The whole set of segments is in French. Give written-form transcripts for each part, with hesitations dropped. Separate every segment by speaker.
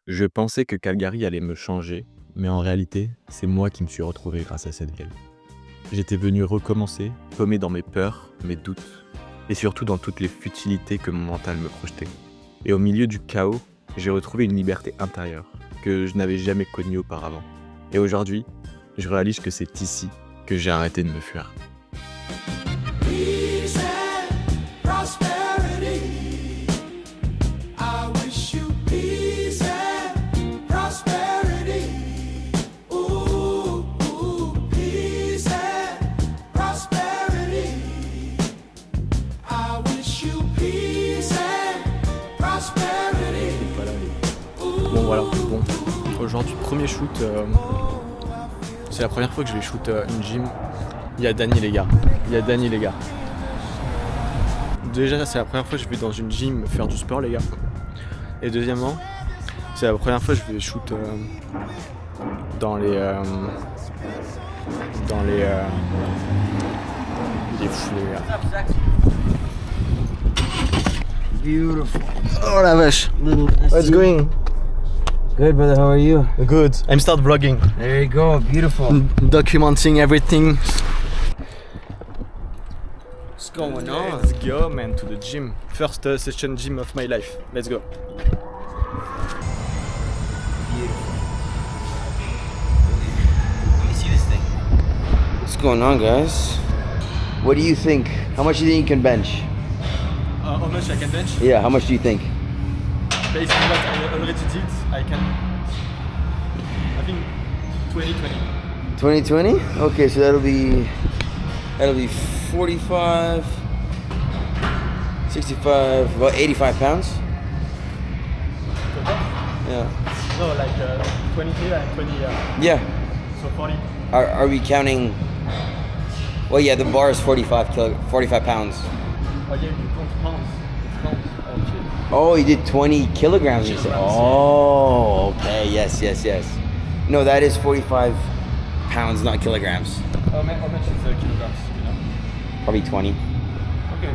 Speaker 1: Je pensais que Calgary allait me changer, mais en réalité, c'est moi qui me suis retrouvé grâce à cette ville. J'étais venu recommencer, paumé dans mes peurs, mes doutes, et surtout dans toutes les futilités que mon mental me projetait. Et au milieu du chaos, j'ai retrouvé une liberté intérieure que je n'avais jamais connue auparavant. Et aujourd'hui, je réalise que c'est ici que j'ai arrêté de me fuir.
Speaker 2: Peace and prosperity. I wish you peace and prosperity. Ooh, peace and prosperity. I wish you peace and prosperity.
Speaker 3: Bon voilà, bon. Aujourd'hui, premier shoot. C'est la première fois que je vais shoot une gym. Il y a Dany les gars. Déjà, c'est la première fois que je vais dans une gym faire du sport les gars. Et deuxièmement, c'est la première fois que je vais shoot dans les il est fou les gars.
Speaker 4: Beautiful.
Speaker 3: Oh la vache.
Speaker 4: What's going? Good, brother. How are you?
Speaker 3: Good. I'm start vlogging.
Speaker 4: There you go. Beautiful.
Speaker 3: Documenting everything.
Speaker 4: What's going on?
Speaker 3: Let's go, man, to the gym. First session gym of my life. Let's go.
Speaker 4: Let me see this thing. What's going on, guys? What do you think? How much do you think you can bench?
Speaker 3: How much I can bench?
Speaker 4: Yeah, how much do you think?
Speaker 3: Based on what I already did, I think 20-20.
Speaker 4: 2020? Okay, so that'll be 45, 65, about 85 pounds. Yeah.
Speaker 3: No, like 20 here and 20 here.
Speaker 4: Yeah.
Speaker 3: So 40.
Speaker 4: Are we counting? Well, yeah, the bar is 45 pounds.
Speaker 3: Oh yeah, you count pounds. It's pounds. Okay.
Speaker 4: Oh, you did 20 kilograms. You said. Oh, okay. Yes. No, that is 45 pounds, not kilograms.
Speaker 3: How much is kilograms, you know?
Speaker 4: Probably 20.
Speaker 3: Okay,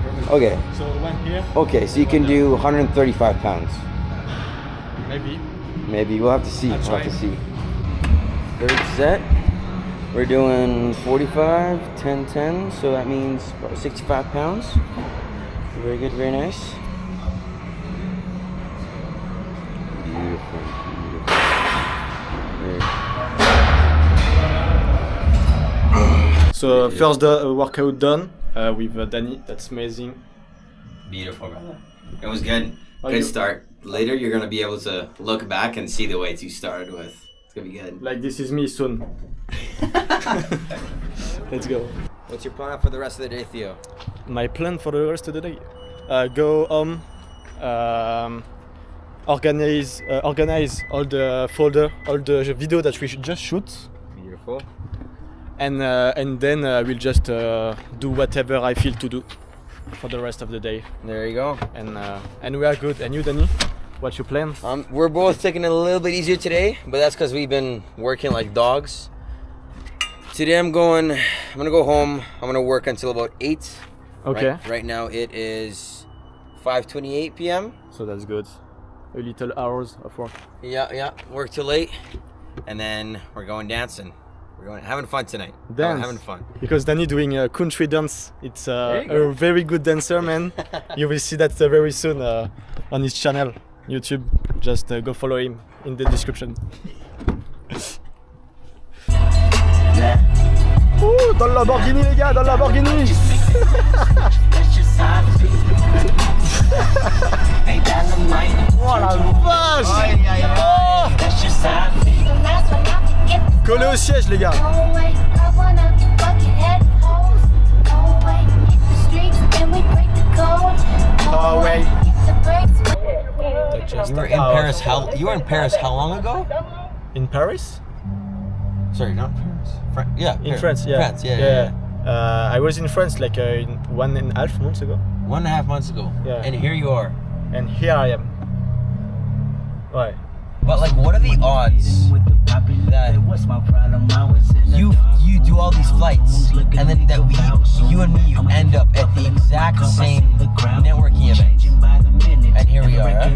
Speaker 3: perfect.
Speaker 4: Okay.
Speaker 3: So one here.
Speaker 4: Okay, so you can do 135 pounds.
Speaker 3: Maybe.
Speaker 4: Maybe we'll have to see.
Speaker 3: I'll
Speaker 4: We'll have to
Speaker 3: try.
Speaker 4: see. Third set. We're doing 45, 10, 10. So that means about 65 pounds. Very good, very nice. Beautiful. Very
Speaker 3: So first workout done with Dany. That's amazing.
Speaker 5: Beautiful, brother. It was good.
Speaker 3: Oh,
Speaker 5: Good
Speaker 3: you-
Speaker 5: start. Later, you're gonna be able to look back and see the weights you started with. It's gonna be good.
Speaker 3: Like this is me soon. Let's go.
Speaker 4: What's your plan for the rest of the day, Theo?
Speaker 3: My plan for the rest of the day: go home, organize all the folder, all the video that we should just shoot,
Speaker 4: Beautiful.
Speaker 3: and then we'll just do whatever I feel to do for the rest of the day.
Speaker 4: There you go.
Speaker 3: And we are good. And you, Dany, what's your plan?
Speaker 4: We're both taking it a little bit easier today, but that's because we've been working like dogs. Today I'm gonna go home. I'm gonna work until about 8.
Speaker 3: Okay.
Speaker 4: Right now it is 5:28 p.m.
Speaker 3: So that's good. A little hours of work.
Speaker 4: Yeah. Work till late, and then we're going dancing. We're going having fun tonight.
Speaker 3: Dance.
Speaker 4: Having fun.
Speaker 3: Because Dany doing a country dance. It's
Speaker 4: There you
Speaker 3: a
Speaker 4: go.
Speaker 3: very good dancer, man. You will see that very soon on his channel, YouTube. Just go follow him in the description. Ouh, dans le Lamborghini les gars, dans le Lamborghini. Oh la vache. Oh. Collé au siège les gars. Oh wait.
Speaker 4: You were in Paris. You were in Paris how long ago?
Speaker 3: In Paris?
Speaker 4: Sorry, not Paris.
Speaker 3: In France, yeah.
Speaker 4: France, yeah.
Speaker 3: I was in France like 1.5 months ago,
Speaker 4: 1.5 months ago.
Speaker 3: Yeah.
Speaker 4: And here you are.
Speaker 3: and here I am. Ouais.
Speaker 4: But like, what are the odds that you do all these flights and then that you and me end up at the exact same networking event? And here we are. Huh?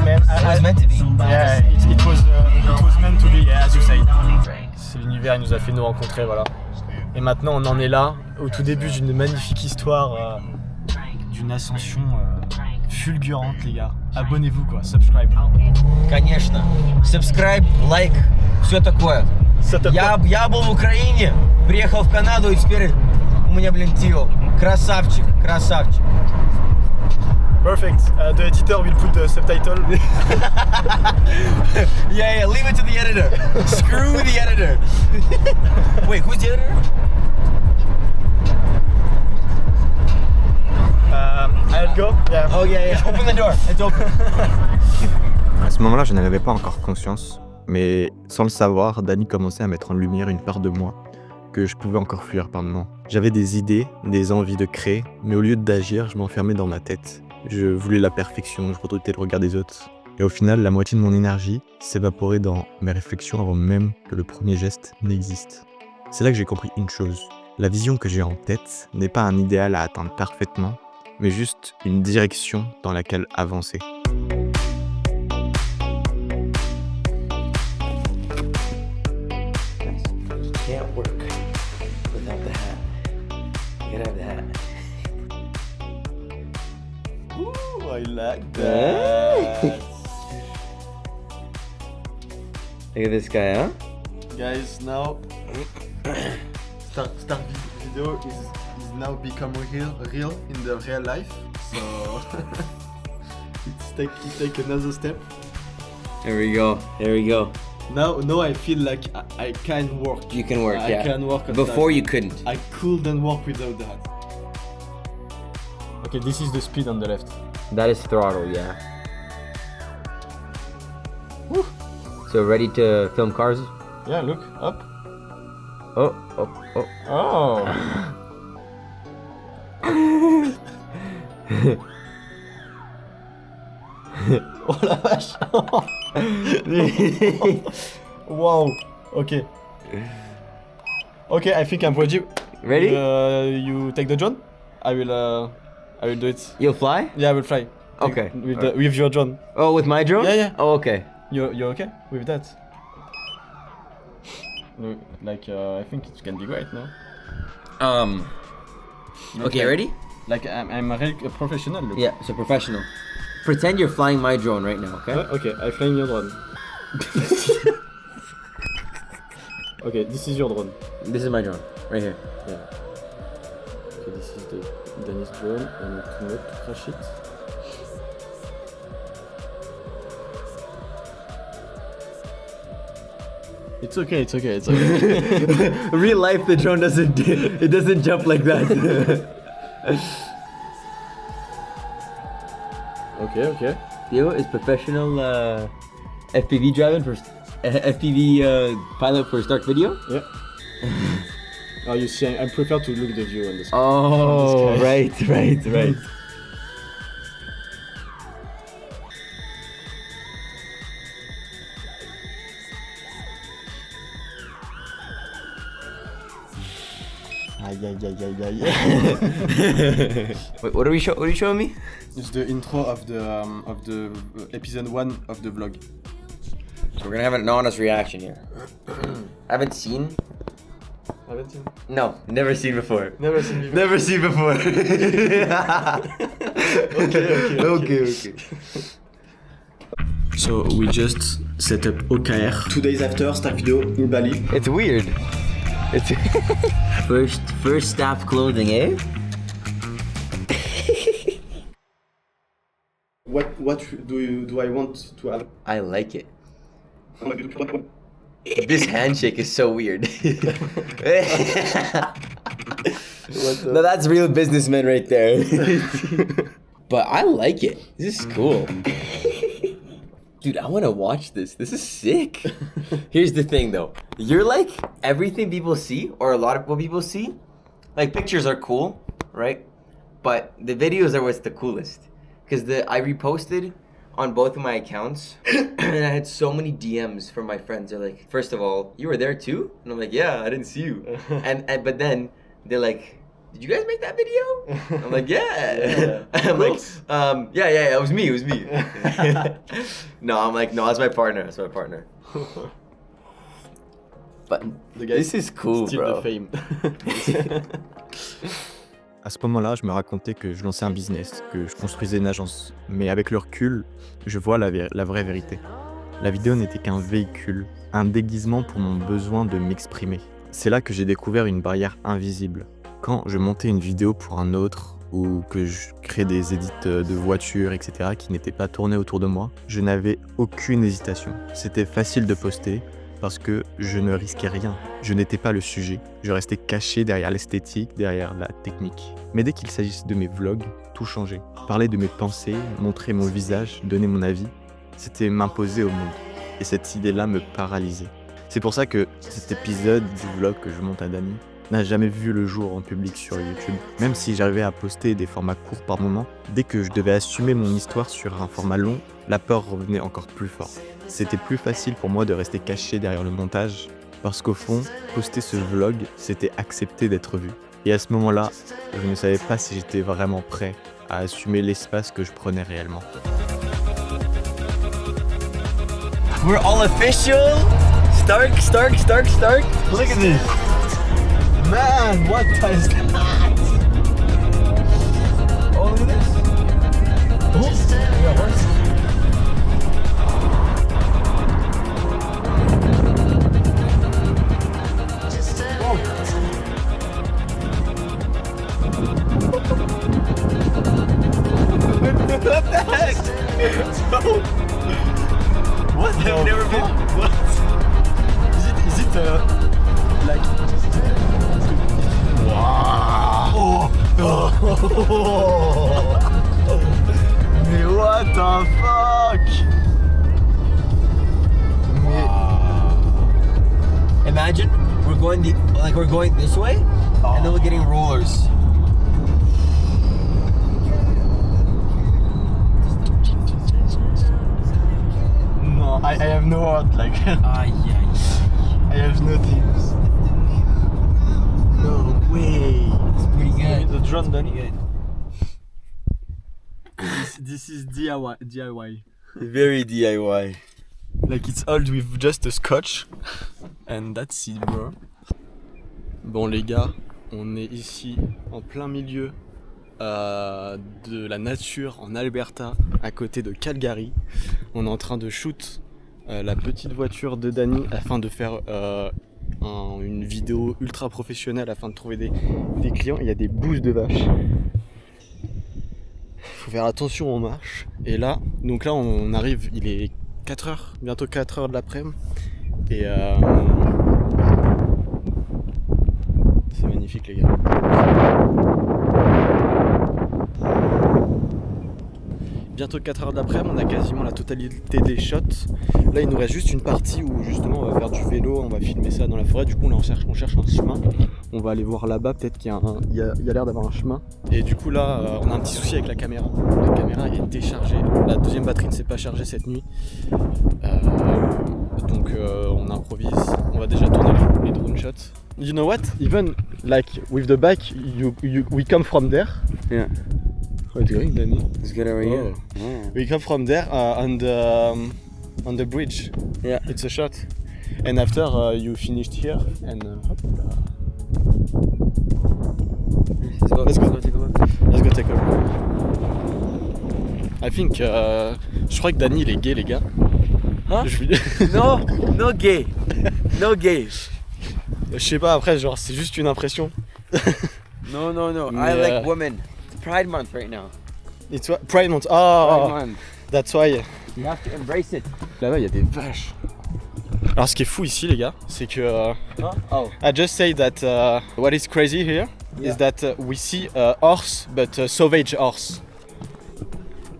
Speaker 3: Man,
Speaker 4: was meant to be.
Speaker 3: Yeah, it was meant to be, yeah, as you say. C'est l'univers, il nous a fait nous rencontrer, voilà. Et maintenant, on en est là, au tout début d'une magnifique histoire, d'une ascension fulgurante, les gars. Abonnez-vous, quoi, subscribe.
Speaker 4: Конечно. Subscribe, like, все такое. Я был в Украине, приехал в Канаду и теперь у меня, блин, Тио. Красавчик.
Speaker 3: Perfect. The editor will put the subtitle.
Speaker 4: Yeah, leave it to the editor. Screw the editor. Wait, who's the editor?
Speaker 3: I'll go. Yeah.
Speaker 4: Oh, yeah. Open the door. It's open.
Speaker 1: À ce moment-là, je n'en avais pas encore conscience, mais sans le savoir, Dany commençait à mettre en lumière une part de moi que je pouvais encore fuir par moments. J'avais des idées, des envies de créer, mais au lieu d'agir, je m'enfermais dans ma tête. Je voulais la perfection, je redoutais le regard des autres. Et au final, la moitié de mon énergie s'évaporait dans mes réflexions avant même que le premier geste n'existe. C'est là que j'ai compris une chose. La vision que j'ai en tête n'est pas un idéal à atteindre parfaitement, mais juste une direction dans laquelle avancer.
Speaker 4: Can't work without the hat. You gotta have the hat.
Speaker 3: Ooh, I like that.
Speaker 4: Look at this guy, huh?
Speaker 3: Guys, now start video is now become real in the real life. So it take another step.
Speaker 4: There we go.
Speaker 3: Now I feel like I can work.
Speaker 4: You can work, yeah.
Speaker 3: I can work.
Speaker 4: Before you couldn't.
Speaker 3: I couldn't work without that. Okay, this is the speed on the left.
Speaker 4: That is throttle, yeah. Woo. So ready to film cars?
Speaker 3: Yeah, look up.
Speaker 4: Oh.
Speaker 3: Oh. Oh la vache. Wow. Okay. Okay, I think I'm ready.
Speaker 4: Ready?
Speaker 3: You take the drone. I will do it.
Speaker 4: You'll fly?
Speaker 3: Yeah, I will fly.
Speaker 4: Okay.
Speaker 3: With your drone.
Speaker 4: Oh, with my drone?
Speaker 3: Yeah.
Speaker 4: Oh, okay.
Speaker 3: You're okay with that? Like I think it can be great, no?
Speaker 4: Okay, ready?
Speaker 3: Like I'm a real professional. Look.
Speaker 4: Yeah, so professional. Pretend you're flying my drone right now, okay?
Speaker 3: Okay, I fly your drone. Okay, this is your drone.
Speaker 4: This is my drone, right here.
Speaker 3: Yeah. Okay, this is the Dany's drone, and to not crash it. It's okay.
Speaker 4: Real life, the drone doesn't jump like that.
Speaker 3: Okay.
Speaker 4: Theo is professional FPV driving for FPV pilot for Stark Video.
Speaker 3: Yeah. Oh, you see, I prefer to look the view on this.
Speaker 4: Oh,
Speaker 3: this guy.
Speaker 4: right.
Speaker 3: Aïe.
Speaker 4: Wait, what are you showing me?
Speaker 3: It's the intro of the episode 1 of the vlog.
Speaker 4: So we're gonna have an honest reaction here. Haven't seen? No, never seen before.
Speaker 3: Never seen before.
Speaker 4: Never seen before. Okay.
Speaker 3: So we just set up OKR. 2 days after Stark Video in Bali.
Speaker 4: It's weird. It's first staff clothing, eh?
Speaker 3: What do I want to have?
Speaker 4: I like it. This handshake is so weird. No, that's real businessman right there. But I like it. This is cool. Dude, I want to watch this. This is sick. Here's the thing though. You're like everything people see, or a lot of what people see. Like pictures are cool, right? But the videos are what's the coolest. Because I reposted on both of my accounts and I had so many DMs from my friends. They're like, first of all, you were there too? And I'm like, yeah, I didn't see you. and but then they're like, did you guys make that video? I'm like, yeah. I'm like, yeah, it was me. No, I'm like, no, that's my partner. But this is cool,
Speaker 3: Still
Speaker 4: bro.
Speaker 3: the fame.
Speaker 1: À ce moment-là, je me racontais que je lançais un business, que je construisais une agence. Mais avec le recul, je vois la vraie vérité. La vidéo n'était qu'un véhicule, un déguisement pour mon besoin de m'exprimer. C'est là que j'ai découvert une barrière invisible. Quand je montais une vidéo pour un autre, ou que je créais des édits de voitures, etc., qui n'étaient pas tournés autour de moi, je n'avais aucune hésitation. C'était facile de poster, parce que je ne risquais rien. Je n'étais pas le sujet. Je restais caché derrière l'esthétique, derrière la technique. Mais dès qu'il s'agissait de mes vlogs, tout changeait. Parler de mes pensées, montrer mon visage, donner mon avis, c'était m'imposer au monde. Et cette idée-là me paralysait. C'est pour ça que cet épisode du vlog que je monte à Dany n'a jamais vu le jour en public sur YouTube. Même si j'arrivais à poster des formats courts par moment, dès que je devais assumer mon histoire sur un format long, la peur revenait encore plus fort. C'était plus facile pour moi de rester caché derrière le montage, parce qu'au fond, poster ce vlog, c'était accepter d'être vu. Et à ce moment-là, je ne savais pas si j'étais vraiment prêt à assumer l'espace que je prenais réellement.
Speaker 4: We're all official. Stark.
Speaker 3: Look at this. Man, what is that? Oh, look at this. Oh, yeah, horse. What the heck? What? I've never been. What? Is it like? Wow! Mais what the fuck?
Speaker 4: Imagine we're going this way, and then we're getting rollers.
Speaker 3: No, I have no word. Like, I have nothing. No way.
Speaker 4: It's pretty good.
Speaker 3: The drone done it. This is DIY.
Speaker 4: Very DIY.
Speaker 3: Like it's held with just a scotch. And that's it, bro. Bon les gars, on est ici en plein milieu de la nature en Alberta, à côté de Calgary. On est en train de shoot la petite voiture de Dany afin de faire une vidéo ultra professionnelle afin de trouver des clients. Il y a des bouches de vaches. Faut faire attention en marche. Et là, donc là on arrive, il est 4h, bientôt 4h de l'après-midi. Et c'est magnifique les gars. Bientôt 4h de l'après-midi, on a quasiment la totalité des shots. Là il nous reste juste une partie où justement on va faire du vélo, on va filmer ça dans la forêt. Du coup là on cherche un chemin. On va aller voir là-bas, peut-être qu'il y a l'air d'avoir un chemin. Et du coup là on a un petit souci avec la caméra. La caméra est déchargée. La deuxième batterie ne s'est pas chargée cette nuit. Donc on improvise. On va déjà tourner les drone shots. You know what? Even like with the bike, we come from there.
Speaker 4: Yeah.
Speaker 3: How it's going, Dany?
Speaker 4: It's good over here. Yeah.
Speaker 3: We come from there on the bridge.
Speaker 4: Yeah.
Speaker 3: It's a shot. And after you finished here and
Speaker 4: Let's go take a look.
Speaker 3: let's go take a look. I think je crois que Dany il est gay les gars.
Speaker 4: Huh?
Speaker 3: Je
Speaker 4: No gay. No gay.
Speaker 3: sais pas, après genre c'est juste une impression.
Speaker 4: No. I
Speaker 3: Mais,
Speaker 4: like women. It's Pride Month right now.
Speaker 3: It's what? Pride Month. Oh,
Speaker 4: Pride Month.
Speaker 3: that's why.
Speaker 4: You have to embrace it.
Speaker 3: Là-bas il y a des vaches. Alors ce qui est fou ici les gars, c'est que
Speaker 4: Huh? Oh.
Speaker 3: I just say that what is crazy here is that we see a horse, but a savage horse.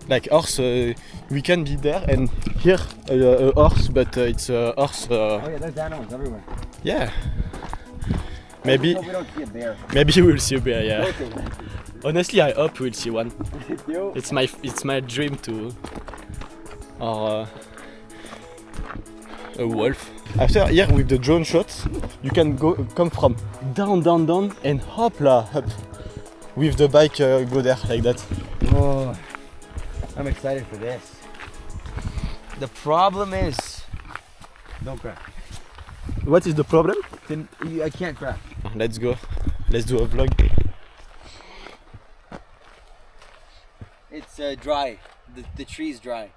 Speaker 3: Like horse, we can be there and here a horse, but it's a horse.
Speaker 4: Oh yeah, there's animals everywhere.
Speaker 3: Yeah. Maybe
Speaker 4: So we don't see a bear.
Speaker 3: we will see a bear. Yeah.
Speaker 4: Okay.
Speaker 3: Honestly, I hope we'll see one.
Speaker 4: Yo.
Speaker 3: It's my dream to. Or a wolf. After here with the drone shots, you can come from down and hop là, up. with the bike go there like that.
Speaker 4: Oh, I'm excited for this. The problem is, don't crack.
Speaker 3: What is the problem?
Speaker 4: I can't crack.
Speaker 3: Let's go. Let's do a vlog.
Speaker 4: It's dry. The tree's dry.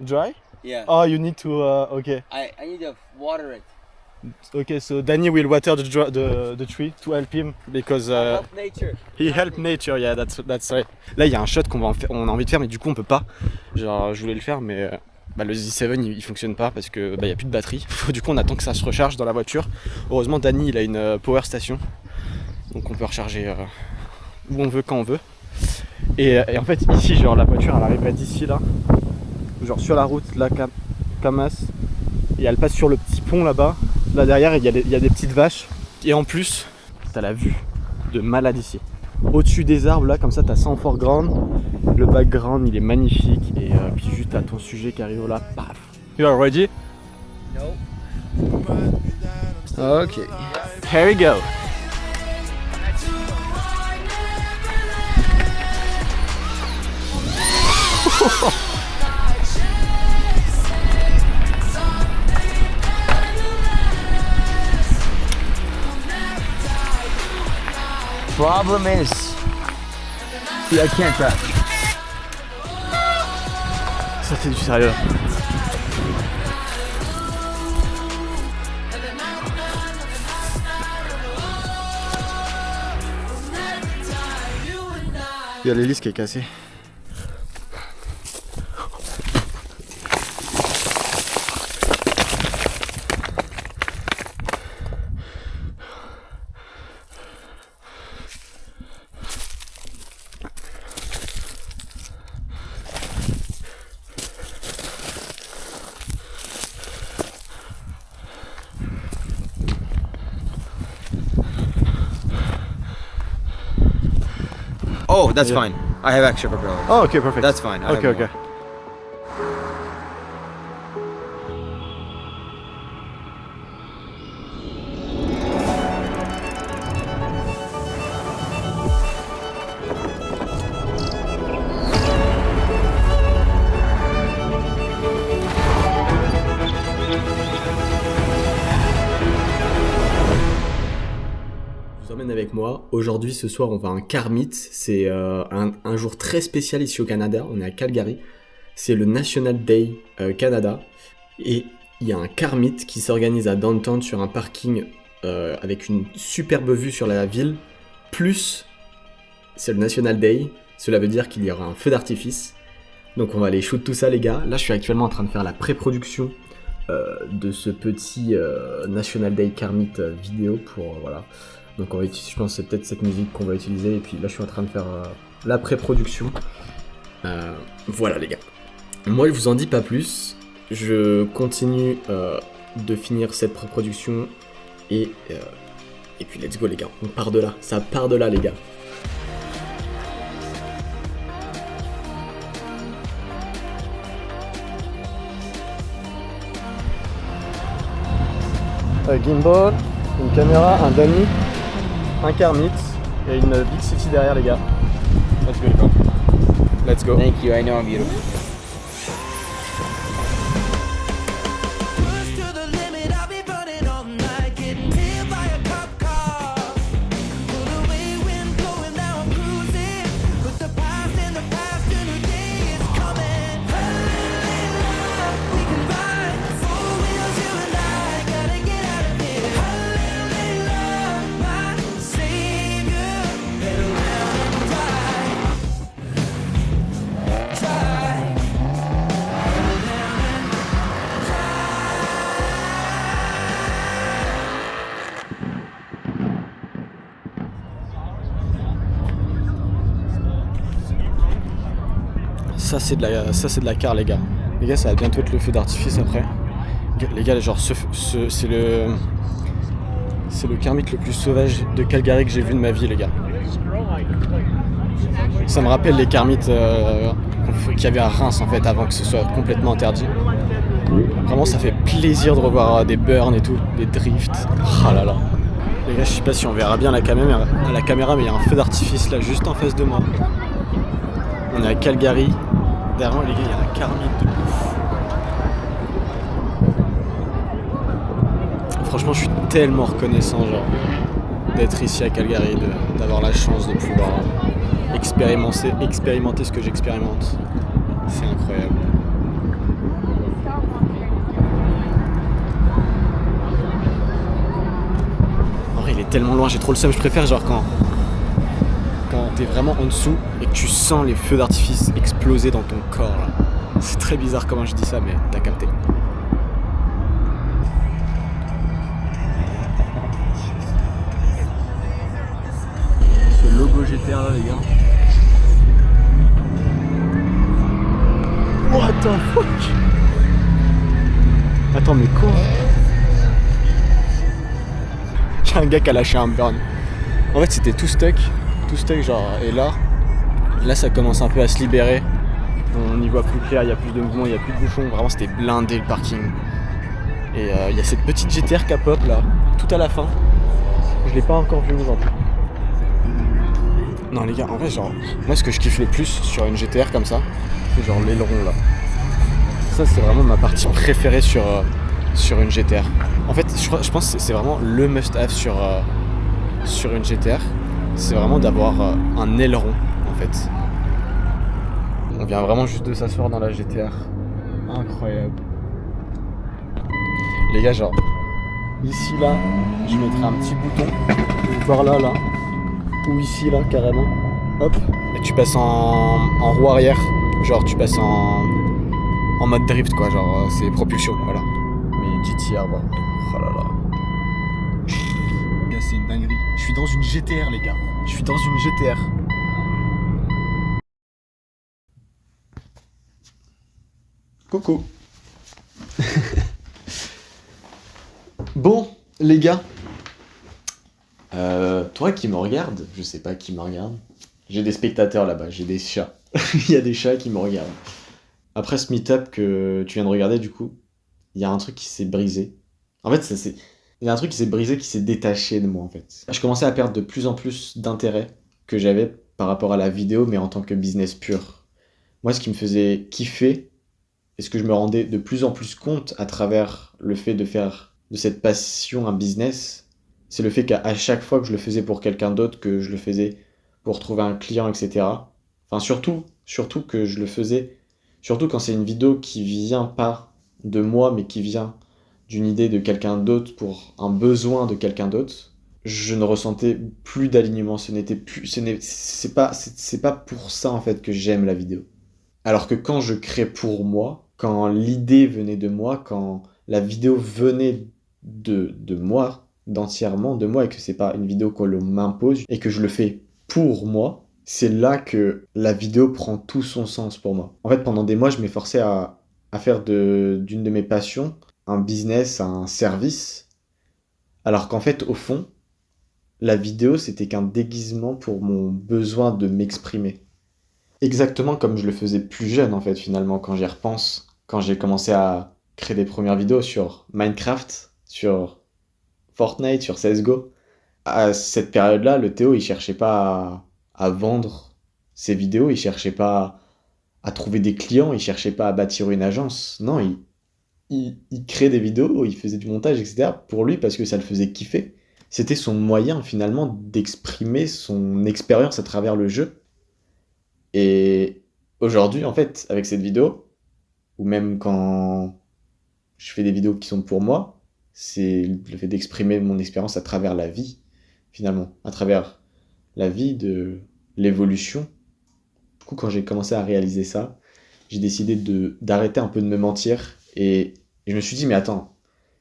Speaker 3: Dry?
Speaker 4: Yeah.
Speaker 3: Oh, you need to. Okay.
Speaker 4: I need to water it.
Speaker 3: Okay, so Danny will water the tree to help him because
Speaker 4: Help nature.
Speaker 3: he help nature. Yeah, that's right. Là, il y a un shot on a envie de faire, mais du coup, on peut pas. Genre, je voulais le faire, mais le Z7 il fonctionne pas parce que y a plus de batterie. Du coup, on attend que ça se recharge dans la voiture. Heureusement, Danny il a une power station, donc on peut recharger où on veut quand on veut. Et en fait, ici, genre la voiture elle arrive d'ici là, genre sur la route, la Camas, et elle passe sur le petit pont là-bas. Là derrière, il y a des petites vaches. Et en plus, t'as la vue de malade ici. Au-dessus des arbres, là, comme ça, t'as ça en foreground. Le background, il est magnifique. Et puis juste, t'as ton sujet qui arrive là. Paf. You are ready?
Speaker 4: No.
Speaker 3: Okay. Here we go.
Speaker 4: Problem is, see, I can't crack.
Speaker 3: Ça, c'est du sérieux. Il y a l'hélice qui est cassée.
Speaker 4: Oh, that's
Speaker 3: Yeah.
Speaker 4: fine. I have extra propellers.
Speaker 3: Oh, okay, perfect.
Speaker 4: That's fine. I have
Speaker 3: Okay,
Speaker 4: more.
Speaker 3: okay. Je vous emmène avec moi. Aujourd'hui, ce soir, on va à un car meet. C'est un jour très spécial ici au Canada. On est à Calgary. C'est le National Day Canada. Et il y a un car meet qui s'organise à Downtown sur un parking avec une superbe vue sur la ville. Plus, c'est le National Day. Cela veut dire qu'il y aura un feu d'artifice. Donc on va aller shoot tout ça, les gars. Là, je suis actuellement en train de faire la pré-production de ce petit National Day car meet vidéo pour voilà. Donc on va utiliser, je pense que c'est peut-être cette musique qu'on va utiliser. Et puis là je suis en train de faire la pré-production. Voilà les gars. Moi je vous en dis pas plus. Je continue de finir cette pré-production. Et puis let's go les gars. On part de là. Ça part de là les gars. Un gimbal, une caméra, un dummy, un car meet et une Big City derrière les gars. Let's go les gars. Let's go.
Speaker 4: Thank you. I know I'm beautiful.
Speaker 2: Push to the limit, I'll be burning all night, getting hit by a cop car. Put away wind blowing, now I'm cruising. Put the past in the past, a new day is coming. Hallelujah, we can ride 4 wheels, you and I gotta get out of here. Hallelujah, my savior, pedal down and die.
Speaker 3: Ça c'est de la car les gars. Les gars ça va bientôt être le feu d'artifice après. Les gars genre c'est le car meet le plus sauvage de Calgary que j'ai vu de ma vie les gars. Ça me rappelle les car meet qu'il y avait à Reims en fait avant que ce soit complètement interdit. Vraiment ça fait plaisir de revoir des burns et tout, des drifts. Ah là là. Les gars, je sais pas si on verra bien la caméra, mais il y a un feu d'artifice là juste en face de moi. On est à Calgary. Derrière moi, les gars, il y a un carmine de ouf. Franchement, je suis tellement reconnaissant, genre, d'être ici à Calgary, d'avoir la chance de pouvoir expérimenter ce que j'expérimente. C'est incroyable. En vrai, il est tellement loin, j'ai trop le seum. Je préfère genre quand t'es vraiment en dessous et que tu sens les feux d'artifice exploser dans ton corps là. C'est très bizarre comment je dis ça, mais t'as capté. Ce logo GTR là, les gars. What the fuck? Attends, mais quoi? Y'a un gars qui a lâché un burn. En fait, c'était tout stuck genre, et là ça commence un peu à se libérer. On y voit plus clair, il y a plus de mouvement, il y a plus de bouchons. Vraiment, c'était blindé le parking. Et il y a cette petite GTR qui pop là, tout à la fin. Je l'ai pas encore vu aujourd'hui. Non les gars, en vrai, genre, moi ce que je kiffe le plus sur une GTR comme ça, c'est genre l'aileron là. Ça, c'est vraiment ma partie préférée sur une GTR. En fait, je pense que c'est vraiment le must-have sur une GTR. C'est vraiment d'avoir un aileron, en fait. On vient vraiment juste de s'asseoir dans la GTR. Incroyable. Les gars, genre, ici, là, je mettrai un petit bouton. Par là, ou ici, là, carrément. Hop. Et tu passes en roue arrière. Genre, tu passes en mode drift, quoi. Genre, c'est propulsion, voilà. Mais GTR, ouais. Oh là là. C'est une dinguerie. Je suis dans une GTR, les gars. Je suis dans une GTR. Coucou. Bon, les gars. Toi qui me regardes, je sais pas qui me regarde. J'ai des spectateurs là-bas, j'ai des chats. Il y a des chats qui me regardent. Après ce meet-up que tu viens de regarder, du coup, il y a un truc qui s'est brisé. En fait, il y a un truc qui s'est brisé, qui s'est détaché de moi, en fait. Je commençais à perdre de plus en plus d'intérêt que j'avais par rapport à la vidéo, mais en tant que business pur. Moi, ce qui me faisait kiffer, et ce que je me rendais de plus en plus compte à travers le fait de faire de cette passion un business, c'est le fait qu'à chaque fois que je le faisais pour quelqu'un d'autre, que je le faisais pour trouver un client, etc. Enfin, surtout que je le faisais, surtout quand c'est une vidéo qui vient pas de moi, mais qui vient d'une idée de quelqu'un d'autre pour un besoin de quelqu'un d'autre, je ne ressentais plus d'alignement. C'est pas pour ça en fait que j'aime la vidéo. Alors que quand je crée pour moi, quand l'idée venait de moi, quand la vidéo venait de moi, d'entièrement de moi, et que c'est pas une vidéo qu'on m'impose, et que je le fais pour moi, c'est là que la vidéo prend tout son sens pour moi. En fait, pendant des mois, je m'efforçais à faire d'une de mes passions un business, un service, alors qu'en fait, au fond, la vidéo, c'était qu'un déguisement pour mon besoin de m'exprimer. Exactement comme je le faisais plus jeune, en fait, finalement, quand j'y repense, quand j'ai commencé à créer des premières vidéos sur Minecraft, sur Fortnite, sur CSGO. À cette période-là, le Théo, il cherchait pas à vendre ses vidéos, il cherchait pas à trouver des clients, il cherchait pas à bâtir une agence. Non, il créait des vidéos, il faisait du montage, etc. pour lui parce que ça le faisait kiffer. C'était son moyen, finalement, d'exprimer son expérience à travers le jeu. Et aujourd'hui, en fait, avec cette vidéo, ou même quand je fais des vidéos qui sont pour moi, c'est le fait d'exprimer mon expérience à travers la vie, finalement, à travers la vie de l'évolution. Du coup, quand j'ai commencé à réaliser ça, j'ai décidé d'arrêter un peu de me mentir, et je me suis dit, mais attends,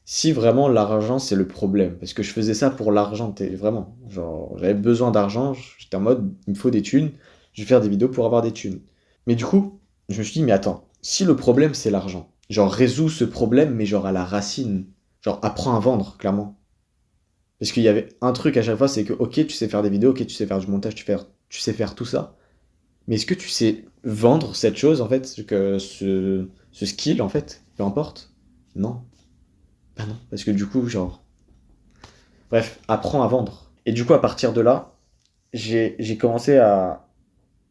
Speaker 3: si vraiment l'argent c'est le problème, parce que je faisais ça pour l'argent, vraiment, genre j'avais besoin d'argent, j'étais en mode, il me faut des thunes, je vais faire des vidéos pour avoir des thunes. Mais du coup, je me suis dit, mais attends, si le problème c'est l'argent, genre résous ce problème, mais genre à la racine, genre apprends à vendre, clairement. Parce qu'il y avait un truc à chaque fois, c'est que ok, tu sais faire des vidéos, ok, tu sais faire du montage, tu sais faire tout ça, mais est-ce que tu sais vendre cette chose, en fait, ce skill, en fait, peu importe? Non. Bah non, parce que du coup, genre,
Speaker 6: Bref, apprends à vendre. Et du coup, à partir de là, j'ai commencé à...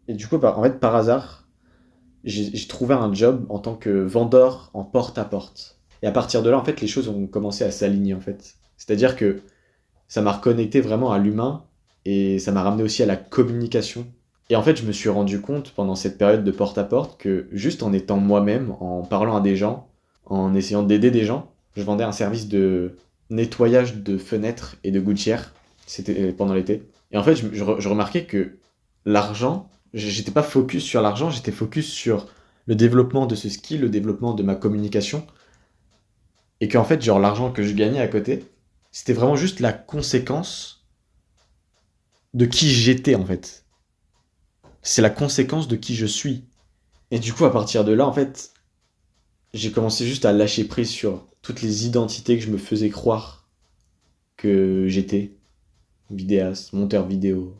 Speaker 6: Et du coup, en fait, par hasard, j'ai trouvé un job en tant que vendeur en porte-à-porte. Et à partir de là, en fait, les choses ont commencé à s'aligner, en fait. C'est-à-dire que ça m'a reconnecté vraiment à l'humain et ça m'a ramené aussi à la communication. Et en fait, je me suis rendu compte pendant cette période de porte-à-porte que juste en étant moi-même, en parlant à des gens, en essayant d'aider des gens, je vendais un service de nettoyage de fenêtres et de gouttières. C'était pendant l'été. Et en fait, je remarquais que l'argent, j'étais pas focus sur l'argent, j'étais focus sur le développement de ce skill, le développement de ma communication. Et qu'en fait, genre, l'argent que je gagnais à côté, c'était vraiment juste la conséquence de qui j'étais, en fait. C'est la conséquence de qui je suis. Et du coup, à partir de là, en fait, j'ai commencé juste à lâcher prise sur toutes les identités que je me faisais croire que j'étais. Vidéaste, monteur vidéo.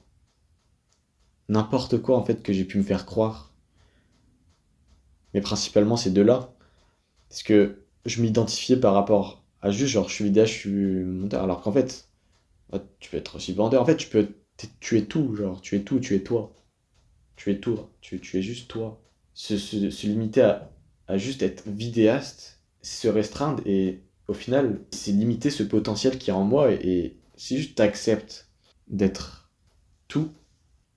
Speaker 6: N'importe quoi, en fait, que j'ai pu me faire croire. Mais principalement, ces deux-là. Parce que je m'identifiais par rapport à juste, genre, je suis vidéaste, je suis monteur. Alors qu'en fait, tu peux être aussi vendeur. En fait, tu es tout, genre, tu es tout, tu es toi. Tu es tout, tu es juste toi. Se limiter à juste être vidéaste, se restreindre et au final, c'est limiter ce potentiel qui est en moi et si juste t'acceptes d'être tout,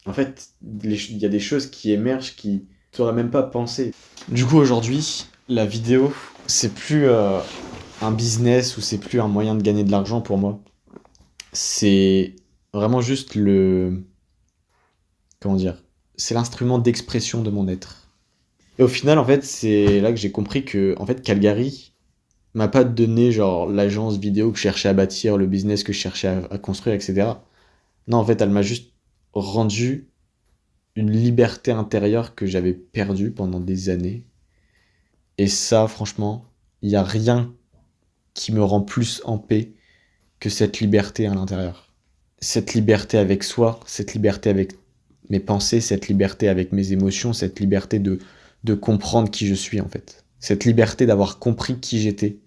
Speaker 6: en fait, il y a des choses qui émergent qui tu n'aurais même pas pensé. Du coup, aujourd'hui, la vidéo, c'est plus un business ou c'est plus un moyen de gagner de l'argent pour moi. C'est vraiment juste comment dire, c'est l'instrument d'expression de mon être. Et au final, en fait, c'est là que j'ai compris que, en fait, Calgary m'a pas donné, genre, l'agence vidéo que je cherchais à bâtir, le business que je cherchais à construire, etc. Non, en fait, elle m'a juste rendu une liberté intérieure que j'avais perdue pendant des années. Et ça, franchement, il n'y a rien qui me rend plus en paix que cette liberté à l'intérieur. Cette liberté avec soi, cette liberté avec mes pensées, cette liberté avec mes émotions, cette liberté de comprendre qui je suis en fait. Cette liberté d'avoir compris qui j'étais.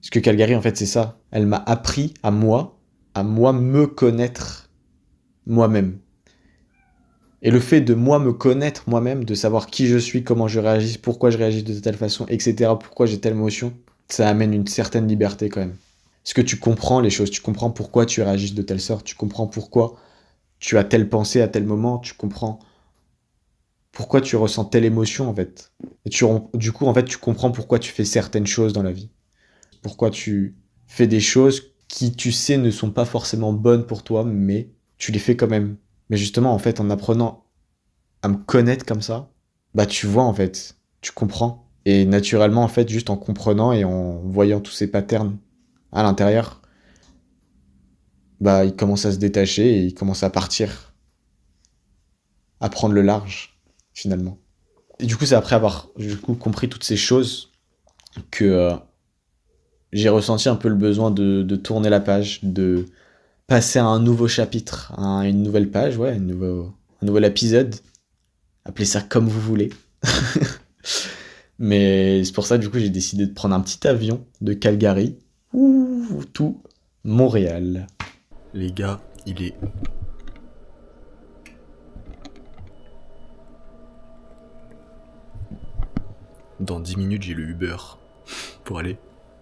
Speaker 6: Parce que Calgary en fait c'est ça. Elle m'a appris à moi me connaître moi-même. Et le fait de moi me connaître moi-même, de savoir qui je suis, comment je réagis, pourquoi je réagis de telle façon, etc., pourquoi j'ai telle émotion, ça amène une certaine liberté quand même. Parce que tu comprends les choses, tu comprends pourquoi tu réagis de telle sorte, tu comprends pourquoi tu as telle pensée à tel moment, tu comprends pourquoi tu ressens telle émotion en fait. Et du coup en fait tu comprends pourquoi tu fais certaines choses dans la vie. Pourquoi tu fais des choses qui tu sais ne sont pas forcément bonnes pour toi, mais tu les fais quand même. Mais justement en fait en apprenant à me connaître comme ça, bah tu vois en fait, tu comprends. Et naturellement en fait juste en comprenant et en voyant tous ces patterns à l'intérieur, bah il commence à se détacher et il commence à partir, à prendre le large finalement. Et du coup c'est après avoir du coup compris toutes ces choses que j'ai ressenti un peu le besoin de tourner la page, de passer à un nouveau chapitre, à une nouvelle page, ouais, un nouvel épisode. Appelez ça comme vous voulez. Mais c'est pour ça, du coup, j'ai décidé de prendre un petit avion de Calgary, tout Montréal.
Speaker 1: Les gars, il est... Dans 10 minutes, j'ai le Uber pour aller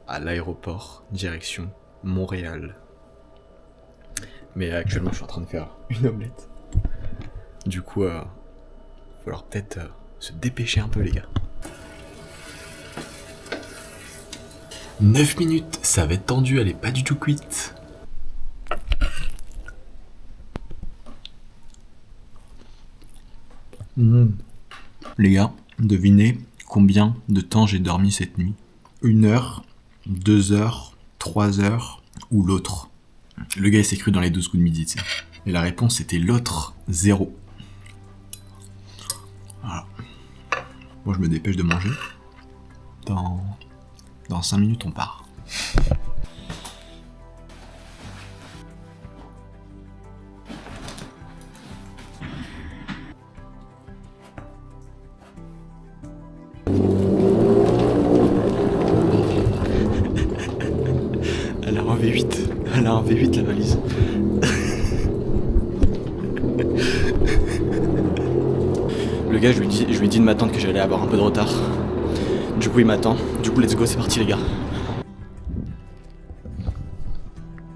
Speaker 1: à l'aéroport, direction Montréal. Mais actuellement, je suis en train de faire une omelette. Du coup, il va falloir peut-être se dépêcher un peu, les gars. 9 minutes, ça va être tendu, elle est pas du tout cuite. Les gars, devinez combien de temps j'ai dormi cette nuit? 1 heure, 2 heures, 3 heures ou l'autre? Le gars il s'est cru dans les 12 coups de midi, tu sais. Et la réponse c'était l'autre, 0. Voilà. Moi je me dépêche de manger. Dans 5 minutes on part.
Speaker 6: V8. Elle a un V8 la valise. Le gars, je lui ai dit de m'attendre que j'allais avoir un peu de retard. Du coup, il m'attend. Du coup, let's go, c'est parti les gars.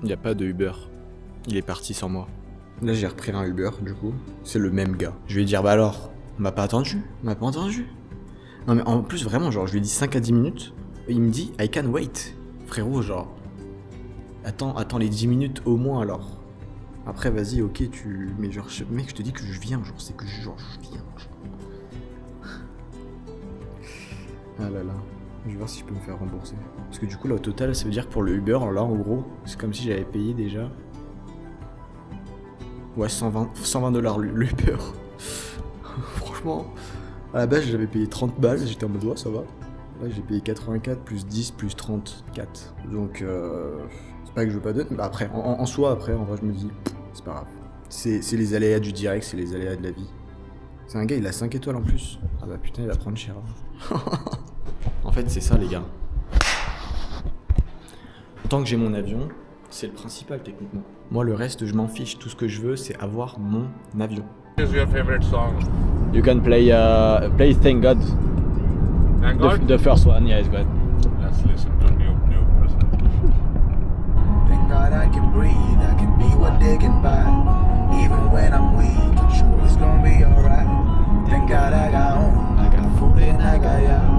Speaker 6: Il n'y a pas de Uber. Il est parti sans moi. Là, j'ai repris un Uber, du coup. C'est le même gars. Je lui ai dit, bah alors, on m'a pas attendu. On m'a pas entendu. Non, mais en plus, vraiment, genre, je lui ai dit 5 à 10 minutes. Et il me dit, I can wait. Frérot, genre, attends les 10 minutes au moins alors. Après, vas-y, ok, mais genre, mec, je te dis que je viens, genre, c'est que genre, je viens. Ah là là, je vais voir si je peux me faire rembourser. Parce que du coup, là, au total, ça veut dire que pour le Uber, là, en gros, c'est comme si j'avais payé déjà. Ouais, 120 $ le Uber. Franchement, à la base, j'avais payé 30 balles, j'étais en mode, ouais, ça va. Là, j'ai payé 84 plus 10 plus 34. Donc, c'est pas que je veux pas donner, mais après, en soi, après, en vrai, je me dis, c'est pas grave. C'est les aléas du direct, c'est les aléas de la vie. C'est un gars, il a 5 étoiles en plus. Ah bah putain, il va prendre cher. En fait, c'est ça, les gars. Tant que j'ai mon avion, c'est le principal, techniquement. Moi, le reste, je m'en fiche. Tout ce que je veux, c'est avoir mon avion.
Speaker 7: What is your favorite song?
Speaker 6: You can play Thank God.
Speaker 7: Thank God?
Speaker 6: The first one, yeah, it's good.
Speaker 7: Let's listen to new person.
Speaker 2: Thank God I can breathe, I can be what they can buy. Even when I'm weak, I'm sure it's gonna be alright. Thank God I got home, I got food and I got y'all.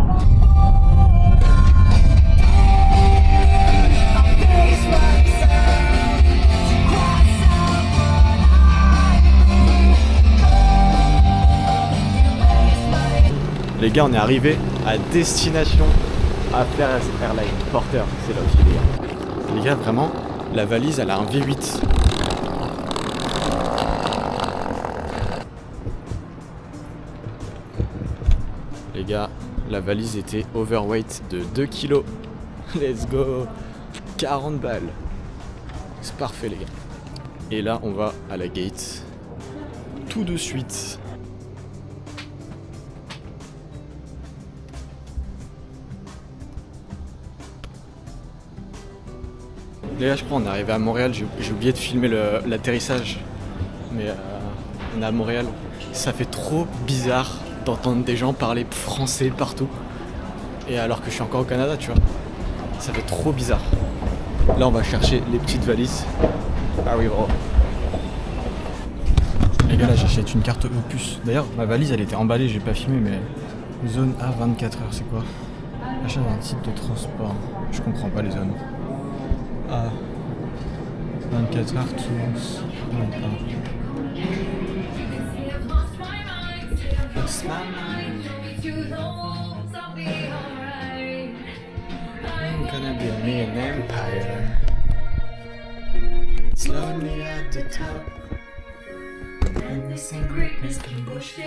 Speaker 6: Les gars, on est arrivé à destination Affaires Airlines. Porter, c'est là aussi, les gars. Les gars, vraiment, la valise, elle a un V8. Les gars, la valise était overweight de 2 kilos. Let's go. 40 balles. C'est parfait, les gars. Et là, on va à la gate. Tout de suite. Les gars, je crois on est arrivé à Montréal, j'ai oublié de filmer l'atterrissage. Mais on est à Montréal. Ça fait trop bizarre d'entendre des gens parler français partout. Et alors que je suis encore au Canada, tu vois. Ça fait trop bizarre. Là, on va chercher les petites valises. Ah oui, bro. Les gars, là, j'achète une carte Opus. D'ailleurs, ma valise, elle était emballée, j'ai pas filmé, mais... Zone A, 24 heures, c'est quoi? Achat d'un type de transport. Je comprends pas les zones. Ah, 24 heures, tous. I'm gonna build me an empire. Slowly at the top. Witnessing greatness can push it.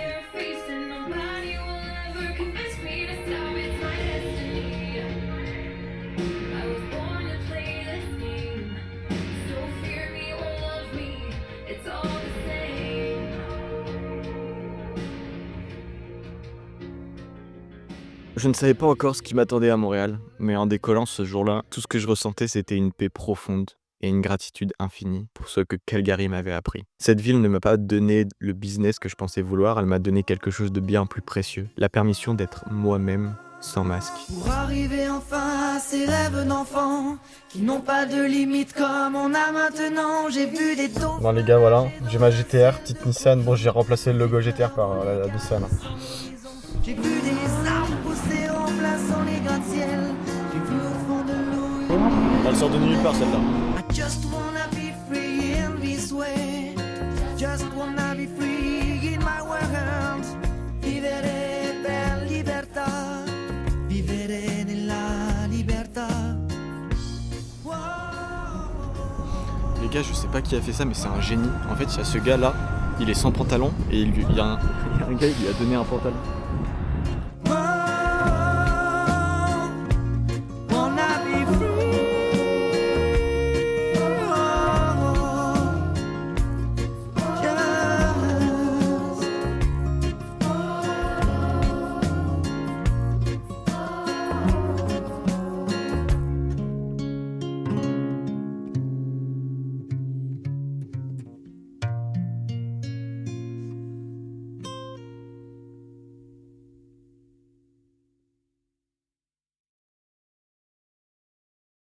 Speaker 6: Je ne savais pas encore ce qui m'attendait à Montréal, mais en décollant ce jour-là, tout ce que je ressentais, c'était une paix profonde et une gratitude infinie pour ce que Calgary m'avait appris. Cette ville ne m'a pas donné le business que je pensais vouloir, elle m'a donné quelque chose de bien plus précieux, la permission d'être moi-même sans masque.
Speaker 2: Pour arriver enfin à ces rêves d'enfant qui n'ont pas de limite comme on a maintenant. J'ai vu des taux.
Speaker 3: Bon les gars, voilà, j'ai ma GTR, petite Nissan. Bon, j'ai remplacé le logo GTR par la Nissan.
Speaker 2: J'ai vu des arbres pousser remplaçant les gratte-ciel. J'ai vu au fond de l'eau.
Speaker 6: Elle sort de nulle part celle-là.
Speaker 2: I just wanna be free in this way. Just wanna be free in my world. Vivere per libertà. Vivere nella libertà.
Speaker 6: Les gars, je sais pas qui a fait ça, mais c'est un génie. En fait, il y a ce gars-là, il est sans pantalon et il y a un gars, il lui a donné un pantalon.